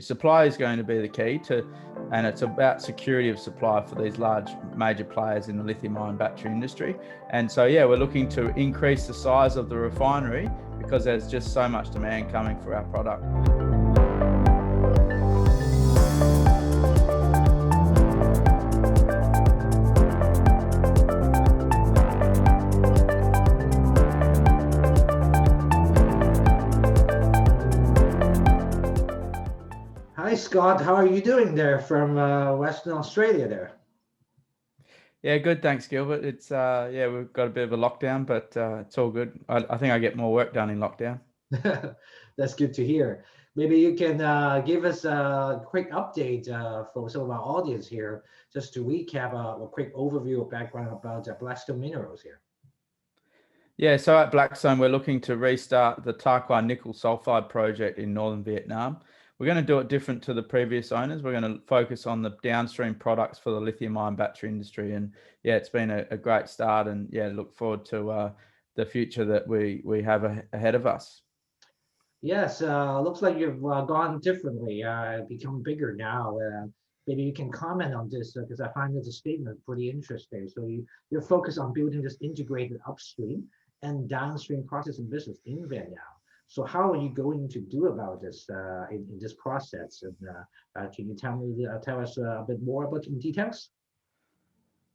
Supply is going to be the key and it's about security of supply for these large major players in the lithium-ion battery industry. And so, yeah, we're looking to increase the size of the refinery because there's just so much demand coming for our product. Hi, Scott. How are you doing there from Western Australia there? Yeah, good. Thanks, Gilbert. It's yeah, we've got a bit of a lockdown, but it's all good. I think I get more work done in lockdown. That's good to hear. Maybe you can give us a quick update for some of our audience here, just to recap a quick overview or background about Blackstone Minerals here. Yeah, so at Blackstone, we're looking to restart the Ta Quang nickel sulfide project in northern Vietnam. We're going to do it different to the previous owners. We're going to focus on the downstream products for the lithium-ion battery industry. And yeah, it's been a great start, and yeah, look forward to the future that we have ahead of us. Yes, looks like you've gone differently, become bigger now. Maybe you can comment on this because I find this statement pretty interesting. So you're focused on building this integrated upstream and downstream processing business in Vietnam. So how are you going to do about this in this process? And can you tell us a bit more about in details?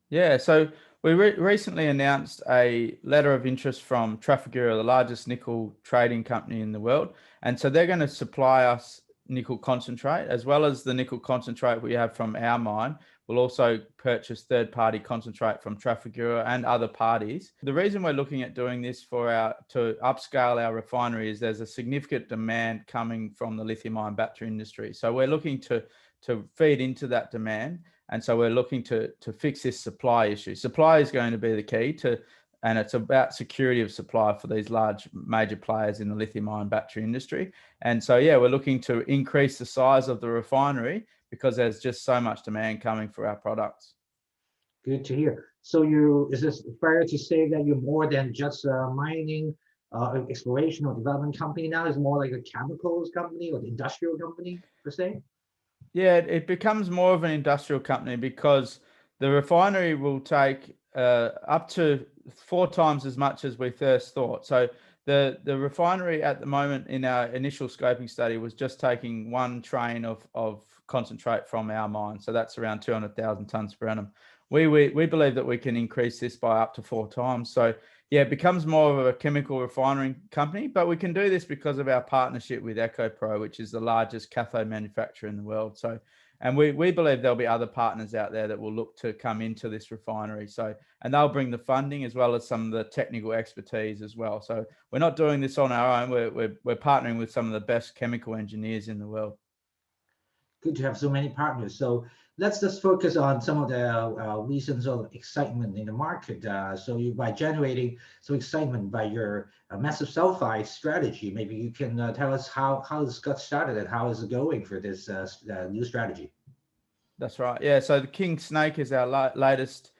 Yeah, so we recently announced a letter of interest from Trafigura, the largest nickel trading company in the world. And so they're going to supply us nickel concentrate, as well as the nickel concentrate we have from our mine. We'll also purchase third-party concentrate from Trafigura and other parties. The reason we're looking at doing this to upscale our refinery is there's a significant demand coming from the lithium-ion battery industry. So we're looking to feed into that demand. And so we're looking to fix this supply issue. Supply is going to be the key and it's about security of supply for these large major players in the lithium-ion battery industry. And so, yeah, we're looking to increase the size of the refinery because there's just so much demand coming for our products. Good to hear. So is this fair to say that you're more than just a mining, exploration or development company now? It's more like a chemicals company or industrial company per se? Yeah, it becomes more of an industrial company because the refinery will take up to 4 times as much as we first thought. So the refinery at the moment in our initial scoping study was just taking 1 train of concentrate from our mine. So that's around 200,000 tonnes per annum. We believe that we can increase this by up to 4 times. So yeah, it becomes more of a chemical refining company, but we can do this because of our partnership with EcoPro, which is the largest cathode manufacturer in the world. So, and we believe there'll be other partners out there that will look to come into this refinery. So, and they'll bring the funding as well as some of the technical expertise as well. So we're not doing this on our own. We're partnering with some of the best chemical engineers in the world. Good to have so many partners. So let's just focus on some of the reasons of excitement in the market. So by generating some excitement by your massive sulfide strategy, maybe you can tell us how this got started and how is it going for this new strategy? That's right. Yeah. So the King Snake is our latest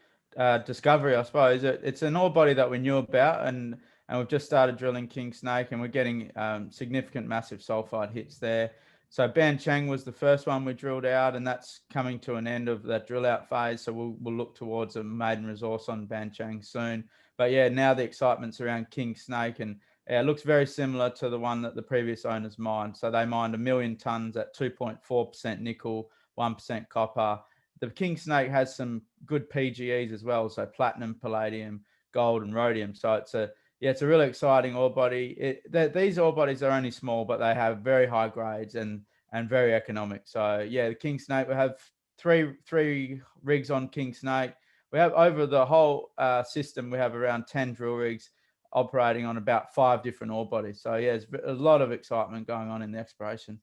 discovery, I suppose. It's an ore body that we knew about, and we've just started drilling King Snake, and we're getting significant massive sulfide hits there. So Ban Chang was the first one we drilled out, and that's coming to an end of that drill out phase. So we'll look towards a maiden resource on Ban Chang soon. But yeah, now the excitement's around King Snake, and yeah, it looks very similar to the one that the previous owners mined. So they mined 1 million tonnes at 2.4% nickel, 1% copper. The King Snake has some good PGEs as well, so platinum, palladium, gold, and rhodium. So it's a really exciting ore body. These ore bodies are only small, but they have very high grades and very economic. So yeah, the King Snake, we have three rigs on King Snake. We have over the whole system, we have around 10 drill rigs operating on about 5 different ore bodies. So yeah, there's a lot of excitement going on in the exploration.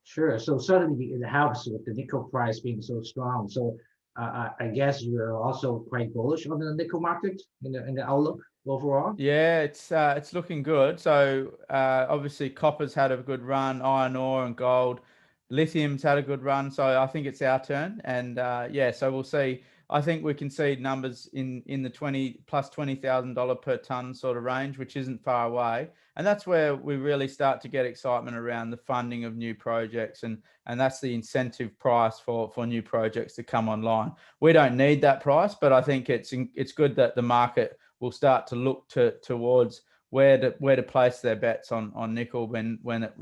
Sure. So certainly it helps with the nickel price being so strong. So I guess you're also quite bullish on the nickel market in the outlook overall. Yeah, it's looking good. So obviously copper's had a good run, iron ore and gold, lithium's had a good run. So I think it's our turn, and yeah, so we'll see. I think we can see numbers in the $20,000 per ton sort of range, which isn't far away. and that's where we really start to get excitement around the funding of new projects, and that's the incentive price for new projects to come online. We don't need that price, but I think it's good that the market will start to look towards where to place their bets on nickel when it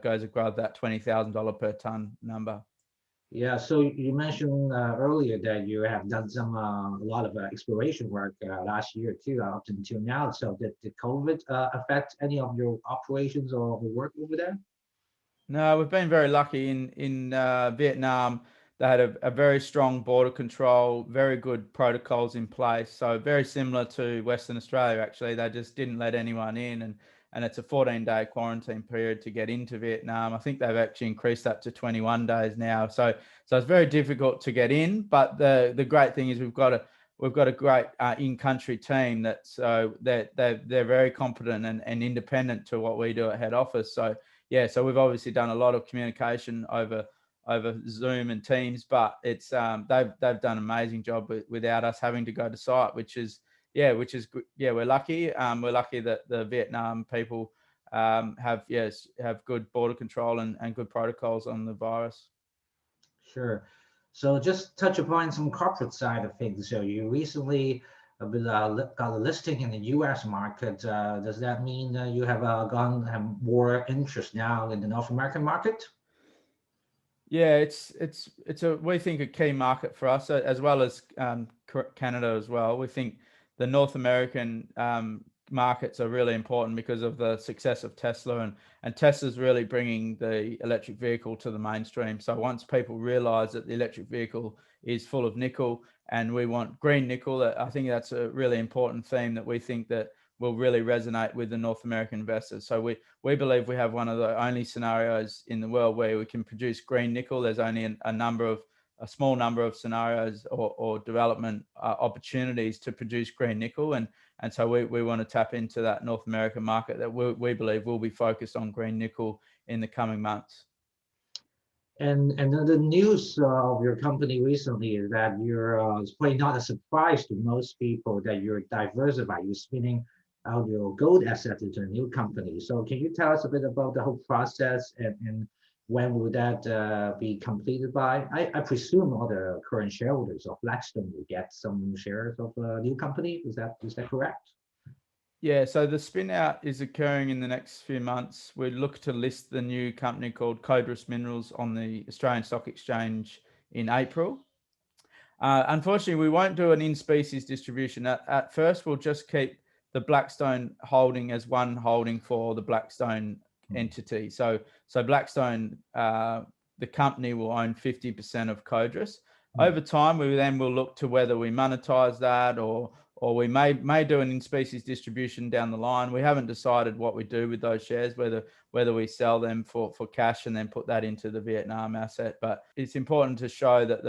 goes above that $20,000 per ton number. Yeah, so you mentioned earlier that you have done a lot of exploration work last year too, up until now. So did COVID affect any of your operations or work over there? No, we've been very lucky in Vietnam. They had a very strong border control, very good protocols in place. So very similar to Western Australia, actually. They just didn't let anyone in, and it's a 14-day quarantine period to get into Vietnam. I think they've actually increased that to 21 days now. So it's very difficult to get in. But the great thing is we've got a great in-country team they're very competent and independent to what we do at head office. So yeah, so we've obviously done a lot of communication over Zoom and Teams, but it's they've done an amazing job without us having to go to site, which is good. Yeah, we're lucky. We're lucky that the Vietnam people have good border control and good protocols on the virus. Sure. So just touch upon some corporate side of things. So you recently got a listing in the US market. Does that mean you have have more interest now in the North American market? Yeah, it's we think a key market for us, as well as Canada as well. We think the North American markets are really important because of the success of Tesla, and Tesla's really bringing the electric vehicle to the mainstream. So once people realize that the electric vehicle is full of nickel and we want green nickel, I think that's a really important theme that we think that will really resonate with the North American investors. So we believe we have one of the only scenarios in the world where we can produce green nickel. There's only a small number of scenarios or development opportunities to produce green nickel, and so we want to tap into that North American market that we believe will be focused on green nickel in the coming months. And the news of your company recently is that it's probably not a surprise to most people that you're diversified. You're spinning out your gold assets into a new company. So can you tell us a bit about the whole process and when will that be completed by? I presume all the current shareholders of Blackstone will get some shares of a new company. Is that correct? Yeah, so the spin out is occurring in the next few months. We look to list the new company called Cobras Minerals on the Australian Stock Exchange in April. Unfortunately, we won't do an in-species distribution. At first, we'll just keep the Blackstone holding as one holding for the Blackstone entity. So Blackstone, the company, will own 50% of Cobras. Over time, we then will look to whether we monetize that or we may do an in-species distribution down the line. We haven't decided what we do with those shares, whether we sell them for cash and then put that into the Vietnam asset. But it's important to show that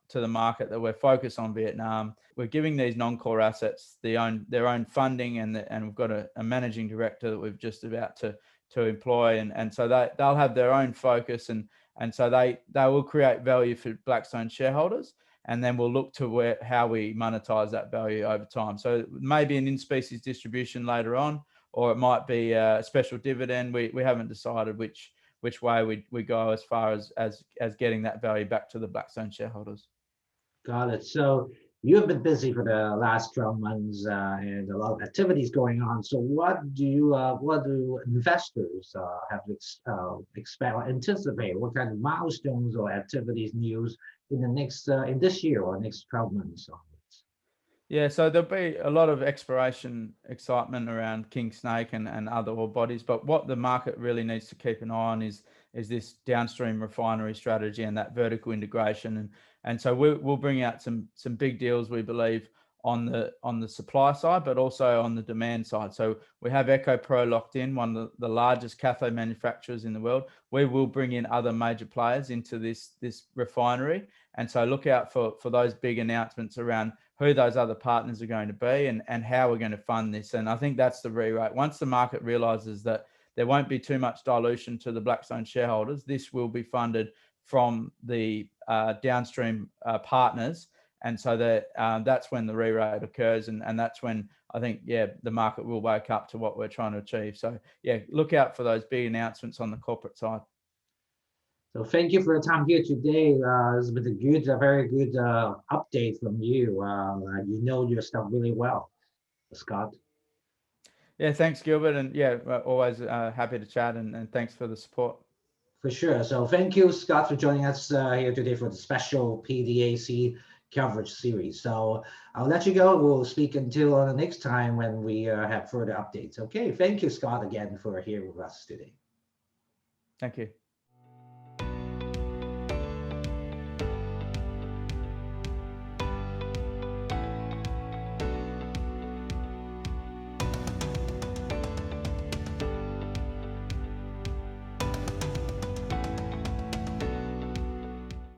to the market that we're focused on Vietnam. We're giving these non-core assets their own funding, and we've got a managing director that we've just about to employ, and so they'll have their own focus, and so they will create value for Blackstone shareholders, and then we'll look to how we monetize that value over time. So it may be an in-species distribution later on, or it might be a special dividend. We haven't decided which way we go as far as getting that value back to the Blackstone shareholders. Got it. So you have been busy for the last 12 months and a lot of activities going on. So what do investors have to expect or anticipate? What kind of milestones or activities, news in this year or next 12 months? Yeah, so there'll be a lot of exploration excitement around King Snake and other ore bodies, but what the market really needs to keep an eye on is this downstream refinery strategy and that vertical integration, and so we'll bring out some big deals, we believe, on the supply side, but also on the demand side. So we have EcoPro locked in, one of the largest cathode manufacturers in the world. We will bring in other major players into this refinery, and so look out for those big announcements around who those other partners are going to be and how we're going to fund this. And I think that's the re-rate. Once the market realizes that there won't be too much dilution to the Blackstone shareholders, this will be funded from the downstream partners. And so that's when the re-rate occurs. And that's when I think, yeah, the market will wake up to what we're trying to achieve. So yeah, look out for those big announcements on the corporate side. So thank you for your time here today. It's been a very good update from you. You know your stuff really well, Scott. Yeah, thanks, Gilbert. And yeah, always happy to chat, and thanks for the support. For sure. So thank you, Scott, for joining us here today for the special PDAC coverage series. So I'll let you go. We'll speak until the next time when we have further updates. Okay. Thank you, Scott, again for here with us today. Thank you.